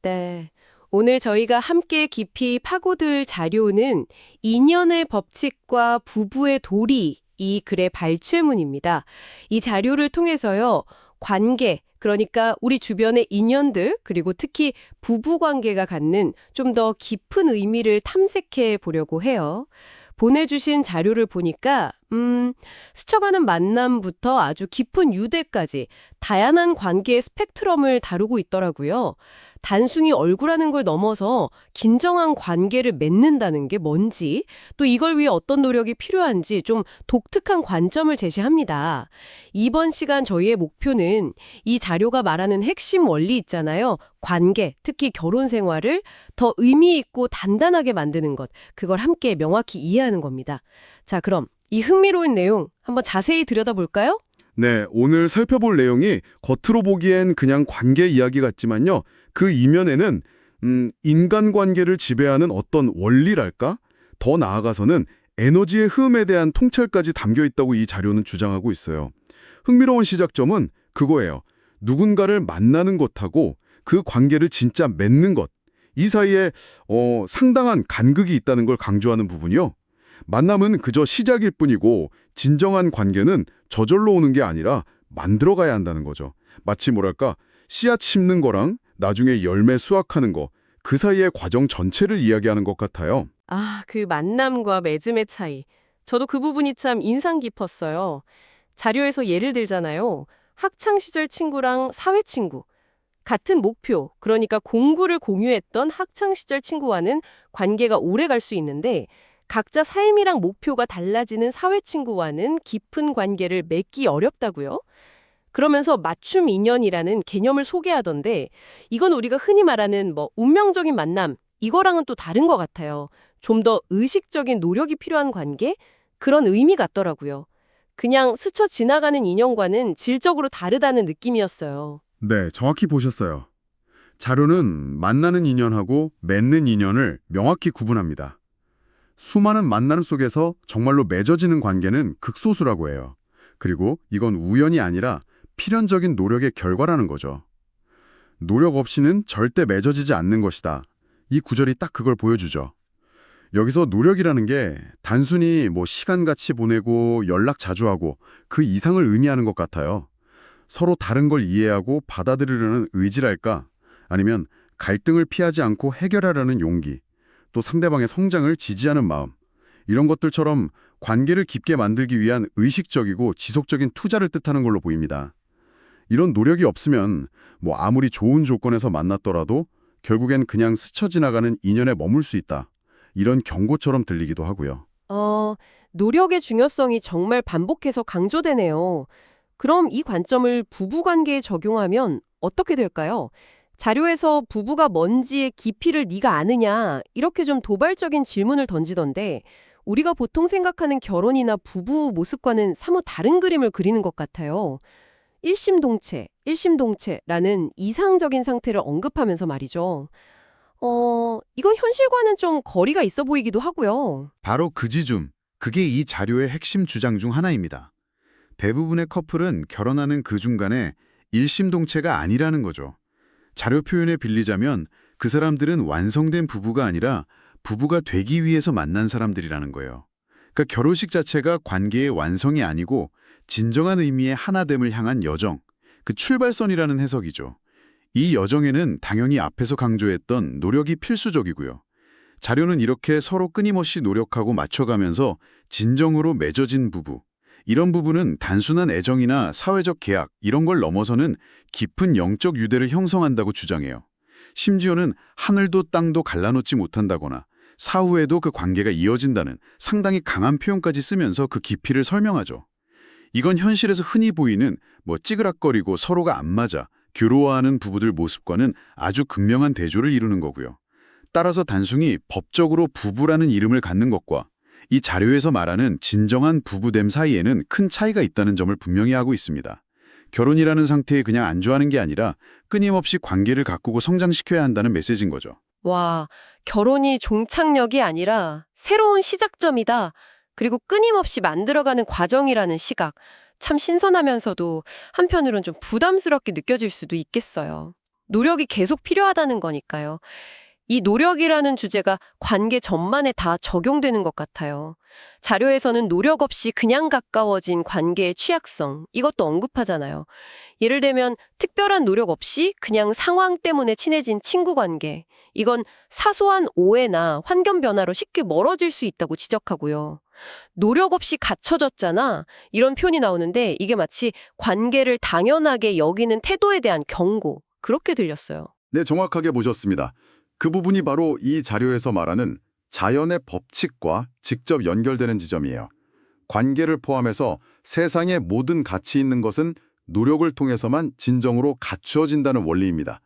네. 오늘 저희가 함께 깊이 파고들 자료는 인연의 법칙과 부부의 도리, 이 글의 발췌문입니다. 이 자료를 통해서요, 관계, 그러니까 우리 주변의 인연들, 그리고 특히 부부 관계가 갖는 좀 더 깊은 의미를 탐색해 보려고 해요. 보내주신 자료를 보니까, 스쳐가는 만남부터 아주 깊은 유대까지 다양한 관계의 스펙트럼을 다루고 있더라고요. 단순히 얼굴하는 걸 넘어서 긴장한 관계를 맺는다는 게 뭔지, 또 이걸 위해 어떤 노력이 필요한지 좀 독특한 관점을 제시합니다. 이번 시간 저희의 목표는 이 자료가 말하는 핵심 원리 있잖아요. 관계, 특히 결혼 생활을 더 의미 있고 단단하게 만드는 것, 그걸 함께 명확히 이해하는 겁니다. 자, 그럼 이 흥미로운 내용 한번 자세히 들여다볼까요? 네, 오늘 살펴볼 내용이 겉으로 보기엔 그냥 관계 이야기 같지만요. 그 이면에는 인간관계를 지배하는 어떤 원리랄까? 더 나아가서는 에너지의 흐름에 대한 통찰까지 담겨 있다고 이 자료는 주장하고 있어요. 흥미로운 시작점은 그거예요. 누군가를 만나는 것하고 그 관계를 진짜 맺는 것. 이 사이에 상당한 간극이 있다는 걸 강조하는 부분이요. 만남은 그저 시작일 뿐이고 진정한 관계는 저절로 오는 게 아니라 만들어가야 한다는 거죠. 마치 뭐랄까 씨앗 심는 거랑 나중에 열매 수확하는 거, 그 사이의 과정 전체를 이야기하는 것 같아요. 아, 그 만남과 맺음의 차이. 저도 그 부분이 참 인상 깊었어요. 자료에서 예를 들잖아요. 학창 시절 친구랑 사회 친구. 같은 목표, 그러니까 공부를 공유했던 학창 시절 친구와는 관계가 오래 갈 수 있는데 각자 삶이랑 목표가 달라지는 사회 친구와는 깊은 관계를 맺기 어렵다고요? 그러면서 맞춤 인연이라는 개념을 소개하던데 이건 우리가 흔히 말하는 운명적인 만남, 이거랑은 또 다른 것 같아요. 좀 더 의식적인 노력이 필요한 관계? 그런 의미 같더라고요. 그냥 스쳐 지나가는 인연과는 질적으로 다르다는 느낌이었어요. 네, 정확히 보셨어요. 자료는 만나는 인연하고 맺는 인연을 명확히 구분합니다. 수많은 만남 속에서 정말로 맺어지는 관계는 극소수라고 해요. 그리고 이건 우연이 아니라 필연적인 노력의 결과라는 거죠. 노력 없이는 절대 맺어지지 않는 것이다. 이 구절이 딱 그걸 보여주죠. 여기서 노력이라는 게 단순히 시간 같이 보내고 연락 자주 하고 그 이상을 의미하는 것 같아요. 서로 다른 걸 이해하고 받아들이려는 의지랄까? 아니면 갈등을 피하지 않고 해결하려는 용기, 또 상대방의 성장을 지지하는 마음, 이런 것들처럼 관계를 깊게 만들기 위한 의식적이고 지속적인 투자를 뜻하는 걸로 보입니다. 이런 노력이 없으면 아무리 좋은 조건에서 만났더라도 결국엔 그냥 스쳐 지나가는 인연에 머물 수 있다. 이런 경고처럼 들리기도 하고요. 노력의 중요성이 정말 반복해서 강조되네요. 그럼 이 관점을 부부관계에 적용하면 어떻게 될까요? 자료에서 부부가 뭔지의 깊이를 네가 아느냐 이렇게 좀 도발적인 질문을 던지던데 우리가 보통 생각하는 결혼이나 부부 모습과는 사뭇 다른 그림을 그리는 것 같아요. 일심동체, 일심동체라는 이상적인 상태를 언급하면서 말이죠. 이거 현실과는 좀 거리가 있어 보이기도 하고요. 바로 그 지점, 그게 이 자료의 핵심 주장 중 하나입니다. 대부분의 커플은 결혼하는 그 중간에 일심동체가 아니라는 거죠. 자료 표현에 빌리자면 그 사람들은 완성된 부부가 아니라 부부가 되기 위해서 만난 사람들이라는 거예요. 그러니까 결혼식 자체가 관계의 완성이 아니고 진정한 의미의 하나됨을 향한 여정, 그 출발선이라는 해석이죠. 이 여정에는 당연히 앞에서 강조했던 노력이 필수적이고요. 자료는 이렇게 서로 끊임없이 노력하고 맞춰가면서 진정으로 맺어진 부부, 이런 부분은 단순한 애정이나 사회적 계약 이런 걸 넘어서는 깊은 영적 유대를 형성한다고 주장해요. 심지어는 하늘도 땅도 갈라놓지 못한다거나 사후에도 그 관계가 이어진다는 상당히 강한 표현까지 쓰면서 그 깊이를 설명하죠. 이건 현실에서 흔히 보이는 찌그락거리고 서로가 안 맞아 괴로워하는 부부들 모습과는 아주 극명한 대조를 이루는 거고요. 따라서 단순히 법적으로 부부라는 이름을 갖는 것과 이 자료에서 말하는 진정한 부부됨 사이에는 큰 차이가 있다는 점을 분명히 하고 있습니다. 결혼이라는 상태에 그냥 안주하는 게 아니라 끊임없이 관계를 가꾸고 성장시켜야 한다는 메시지인 거죠. 와, 결혼이 종착역이 아니라 새로운 시작점이다. 그리고 끊임없이 만들어가는 과정이라는 시각. 참 신선하면서도 한편으론 좀 부담스럽게 느껴질 수도 있겠어요. 노력이 계속 필요하다는 거니까요. 이 노력이라는 주제가 관계 전반에 다 적용되는 것 같아요. 자료에서는 노력 없이 그냥 가까워진 관계의 취약성, 이것도 언급하잖아요. 예를 들면 특별한 노력 없이 그냥 상황 때문에 친해진 친구 관계, 이건 사소한 오해나 환경 변화로 쉽게 멀어질 수 있다고 지적하고요. 노력 없이 갖춰졌잖아. 이런 표현이 나오는데 이게 마치 관계를 당연하게 여기는 태도에 대한 경고, 그렇게 들렸어요. 네, 정확하게 보셨습니다. 그 부분이 바로 이 자료에서 말하는 자연의 법칙과 직접 연결되는 지점이에요. 관계를 포함해서 세상의 모든 가치 있는 것은 노력을 통해서만 진정으로 갖추어진다는 원리입니다.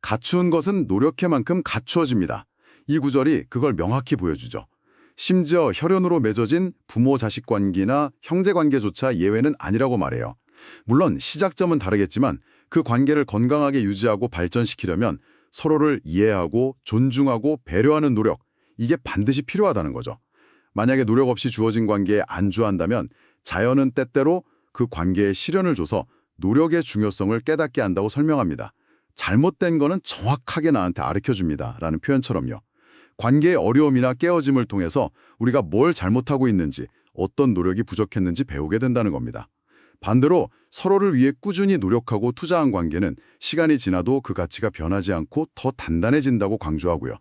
갖추은 것은 노력의 만큼 갖추어집니다. 이 구절이 그걸 명확히 보여주죠. 심지어 혈연으로 맺어진 부모-자식 관계나 형제 관계조차 예외는 아니라고 말해요. 물론 시작점은 다르겠지만 그 관계를 건강하게 유지하고 발전시키려면 서로를 이해하고 존중하고 배려하는 노력, 이게 반드시 필요하다는 거죠. 만약에 노력 없이 주어진 관계에 안주한다면 자연은 때때로 그 관계에 시련을 줘서 노력의 중요성을 깨닫게 한다고 설명합니다. 잘못된 거는 정확하게 나한테 가르쳐줍니다. 라는 표현처럼요. 관계의 어려움이나 깨어짐을 통해서 우리가 뭘 잘못하고 있는지, 어떤 노력이 부족했는지 배우게 된다는 겁니다. 반대로 서로를 위해 꾸준히 노력하고 투자한 관계는 시간이 지나도 그 가치가 변하지 않고 더 단단해진다고 강조하고요.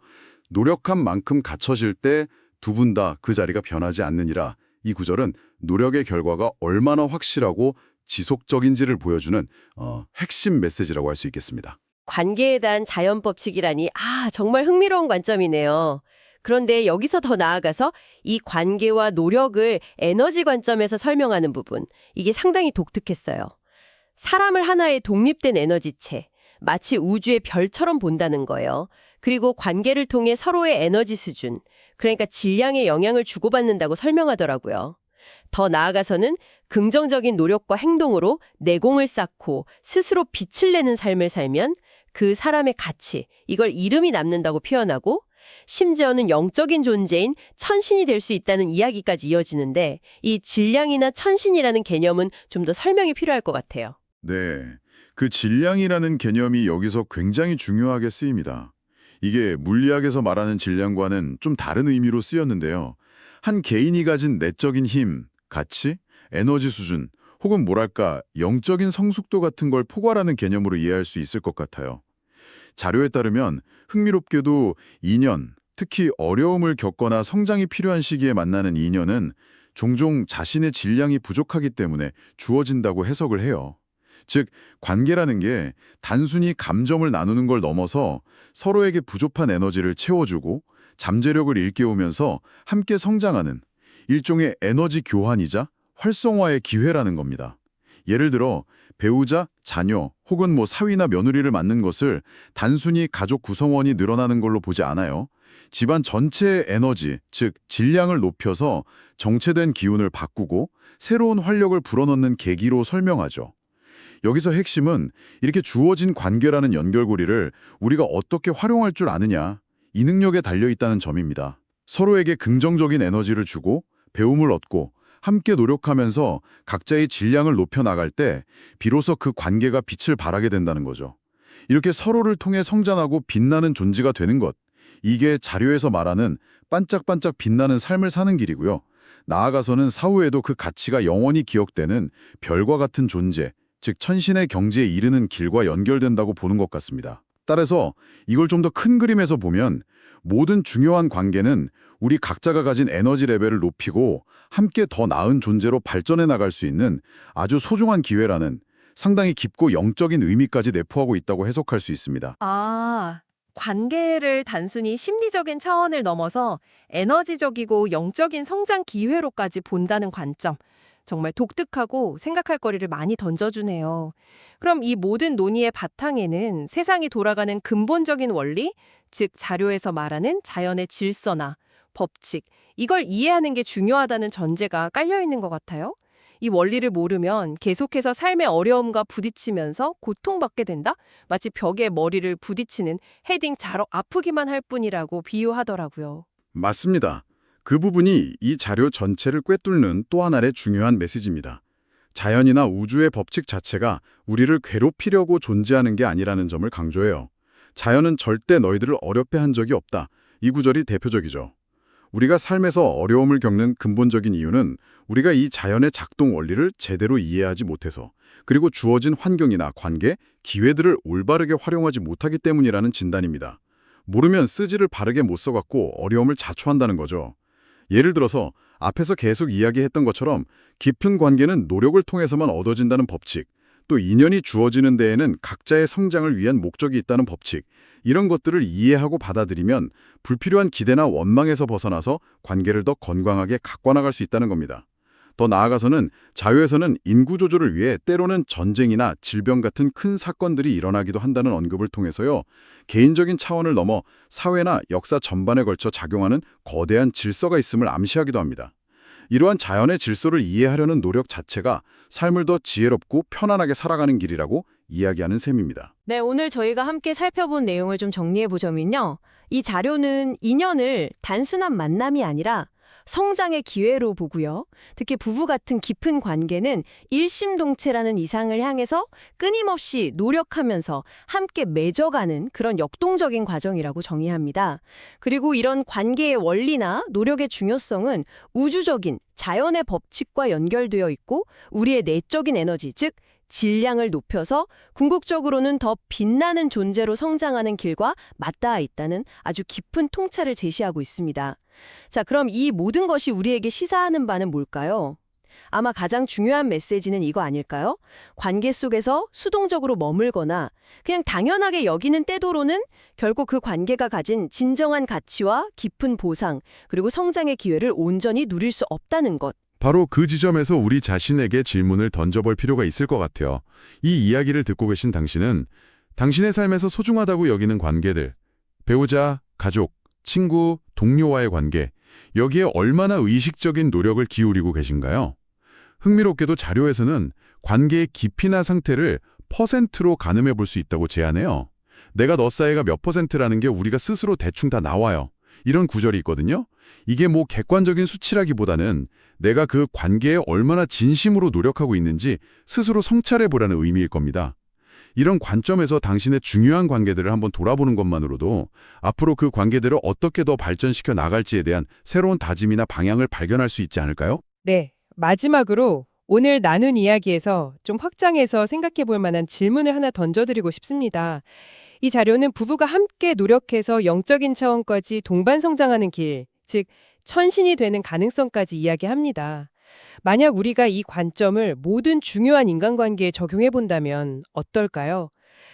노력한 만큼 갖춰질 때 두 분 다 그 자리가 변하지 않느니라, 이 구절은 노력의 결과가 얼마나 확실하고 지속적인지를 보여주는 핵심 메시지라고 할 수 있겠습니다. 관계에 대한 자연 법칙이라니, 정말 흥미로운 관점이네요. 그런데 여기서 더 나아가서 이 관계와 노력을 에너지 관점에서 설명하는 부분, 이게 상당히 독특했어요. 사람을 하나의 독립된 에너지체, 마치 우주의 별처럼 본다는 거예요. 그리고 관계를 통해 서로의 에너지 수준, 그러니까 질량에 영향을 주고받는다고 설명하더라고요. 더 나아가서는 긍정적인 노력과 행동으로 내공을 쌓고 스스로 빛을 내는 삶을 살면 그 사람의 가치, 이걸 이름이 남는다고 표현하고, 심지어는 영적인 존재인 천신이 될 수 있다는 이야기까지 이어지는데, 이 질량이나 천신이라는 개념은 좀 더 설명이 필요할 것 같아요. 네, 그 질량이라는 개념이 여기서 굉장히 중요하게 쓰입니다. 이게 물리학에서 말하는 질량과는 좀 다른 의미로 쓰였는데요. 한 개인이 가진 내적인 힘, 가치, 에너지 수준, 혹은 뭐랄까 영적인 성숙도 같은 걸 포괄하는 개념으로 이해할 수 있을 것 같아요. 자료에 따르면 흥미롭게도 인연, 특히 어려움을 겪거나 성장이 필요한 시기에 만나는 인연은 종종 자신의 질량이 부족하기 때문에 주어진다고 해석을 해요. 즉, 관계라는 게 단순히 감정을 나누는 걸 넘어서 서로에게 부족한 에너지를 채워주고 잠재력을 일깨우면서 함께 성장하는 일종의 에너지 교환이자 활성화의 기회라는 겁니다. 예를 들어 배우자, 자녀 혹은 사위나 며느리를 맡는 것을 단순히 가족 구성원이 늘어나는 걸로 보지 않아요. 집안 전체의 에너지, 즉 질량을 높여서 정체된 기운을 바꾸고 새로운 활력을 불어넣는 계기로 설명하죠. 여기서 핵심은 이렇게 주어진 관계라는 연결고리를 우리가 어떻게 활용할 줄 아느냐, 이 능력에 달려있다는 점입니다. 서로에게 긍정적인 에너지를 주고 배움을 얻고 함께 노력하면서 각자의 질량을 높여나갈 때 비로소 그 관계가 빛을 발하게 된다는 거죠. 이렇게 서로를 통해 성장하고 빛나는 존재가 되는 것, 이게 자료에서 말하는 반짝반짝 빛나는 삶을 사는 길이고요. 나아가서는 사후에도 그 가치가 영원히 기억되는 별과 같은 존재, 즉 천신의 경지에 이르는 길과 연결된다고 보는 것 같습니다. 따라서 이걸 좀 더 큰 그림에서 보면 모든 중요한 관계는 우리 각자가 가진 에너지 레벨을 높이고 함께 더 나은 존재로 발전해 나갈 수 있는 아주 소중한 기회라는 상당히 깊고 영적인 의미까지 내포하고 있다고 해석할 수 있습니다. 관계를 단순히 심리적인 차원을 넘어서 에너지적이고 영적인 성장 기회로까지 본다는 관점. 정말 독특하고 생각할 거리를 많이 던져주네요. 그럼 이 모든 논의의 바탕에는 세상이 돌아가는 근본적인 원리, 즉 자료에서 말하는 자연의 질서나 법칙, 이걸 이해하는 게 중요하다는 전제가 깔려 있는 것 같아요. 이 원리를 모르면 계속해서 삶의 어려움과 부딪히면서 고통받게 된다? 마치 벽에 머리를 부딪히는 헤딩 자러 아프기만 할 뿐이라고 비유하더라고요. 맞습니다. 그 부분이 이 자료 전체를 꿰뚫는 또 하나의 중요한 메시지입니다. 자연이나 우주의 법칙 자체가 우리를 괴롭히려고 존재하는 게 아니라는 점을 강조해요. 자연은 절대 너희들을 어렵게 한 적이 없다. 이 구절이 대표적이죠. 우리가 삶에서 어려움을 겪는 근본적인 이유는 우리가 이 자연의 작동 원리를 제대로 이해하지 못해서, 그리고 주어진 환경이나 관계, 기회들을 올바르게 활용하지 못하기 때문이라는 진단입니다. 모르면 쓰지를 바르게 못 써갖고 어려움을 자초한다는 거죠. 예를 들어서 앞에서 계속 이야기했던 것처럼 깊은 관계는 노력을 통해서만 얻어진다는 법칙, 또 인연이 주어지는 데에는 각자의 성장을 위한 목적이 있다는 법칙, 이런 것들을 이해하고 받아들이면 불필요한 기대나 원망에서 벗어나서 관계를 더 건강하게 가꿔나갈 수 있다는 겁니다. 더 나아가서는 자유에서는 인구 조절을 위해 때로는 전쟁이나 질병 같은 큰 사건들이 일어나기도 한다는 언급을 통해서요, 개인적인 차원을 넘어 사회나 역사 전반에 걸쳐 작용하는 거대한 질서가 있음을 암시하기도 합니다. 이러한 자연의 질서를 이해하려는 노력 자체가 삶을 더 지혜롭고 편안하게 살아가는 길이라고 이야기하는 셈입니다. 네, 오늘 저희가 함께 살펴본 내용을 좀 정리해 보자면요. 이 자료는 인연을 단순한 만남이 아니라 성장의 기회로 보고요. 특히 부부 같은 깊은 관계는 일심동체라는 이상을 향해서 끊임없이 노력하면서 함께 맺어가는 그런 역동적인 과정이라고 정의합니다. 그리고 이런 관계의 원리나 노력의 중요성은 우주적인 자연의 법칙과 연결되어 있고 우리의 내적인 에너지, 즉 질량을 높여서 궁극적으로는 더 빛나는 존재로 성장하는 길과 맞닿아 있다는 아주 깊은 통찰을 제시하고 있습니다. 자, 그럼 이 모든 것이 우리에게 시사하는 바는 뭘까요? 아마 가장 중요한 메시지는 이거 아닐까요? 관계 속에서 수동적으로 머물거나 그냥 당연하게 여기는 때도로는 결국 그 관계가 가진 진정한 가치와 깊은 보상, 그리고 성장의 기회를 온전히 누릴 수 없다는 것. 바로 그 지점에서 우리 자신에게 질문을 던져볼 필요가 있을 것 같아요. 이 이야기를 듣고 계신 당신은 당신의 삶에서 소중하다고 여기는 관계들, 배우자, 가족, 친구, 동료와의 관계, 여기에 얼마나 의식적인 노력을 기울이고 계신가요? 흥미롭게도 자료에서는 관계의 깊이나 상태를 퍼센트로 가늠해 볼 수 있다고 제안해요. 내가 너 사이가 몇 퍼센트라는 게 우리가 스스로 대충 다 나와요. 이런 구절이 있거든요. 이게 뭐 객관적인 수치라기보다는 내가 그 관계에 얼마나 진심으로 노력하고 있는지 스스로 성찰해보라는 의미일 겁니다. 이런 관점에서 당신의 중요한 관계들을 한번 돌아보는 것만으로도 앞으로 그 관계들을 어떻게 더 발전시켜 나갈지에 대한 새로운 다짐이나 방향을 발견할 수 있지 않을까요? 네, 마지막으로 오늘 나눈 이야기에서 좀 확장해서 생각해 볼 만한 질문을 하나 던져드리고 싶습니다. 이 자료는 부부가 함께 노력해서 영적인 차원까지 동반 성장하는 길, 즉 천신이 되는 가능성까지 이야기합니다. 만약 우리가 이 관점을 모든 중요한 인간관계에 적용해 본다면 어떨까요?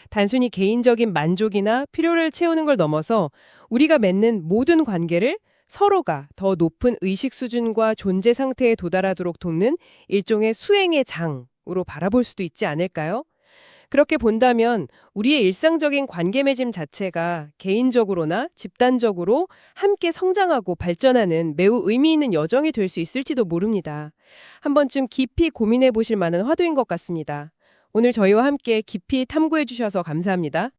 단순히 개인적인 만족이나 필요를 채우는 걸 넘어서 우리가 맺는 모든 관계를 서로가 더 높은 의식 수준과 존재 상태에 도달하도록 돕는 일종의 수행의 장으로 바라볼 수도 있지 않을까요? 그렇게 본다면 우리의 일상적인 관계 맺음 자체가 개인적으로나 집단적으로 함께 성장하고 발전하는 매우 의미 있는 여정이 될 수 있을지도 모릅니다. 한 번쯤 깊이 고민해 보실 만한 화두인 것 같습니다. 오늘 저희와 함께 깊이 탐구해 주셔서 감사합니다.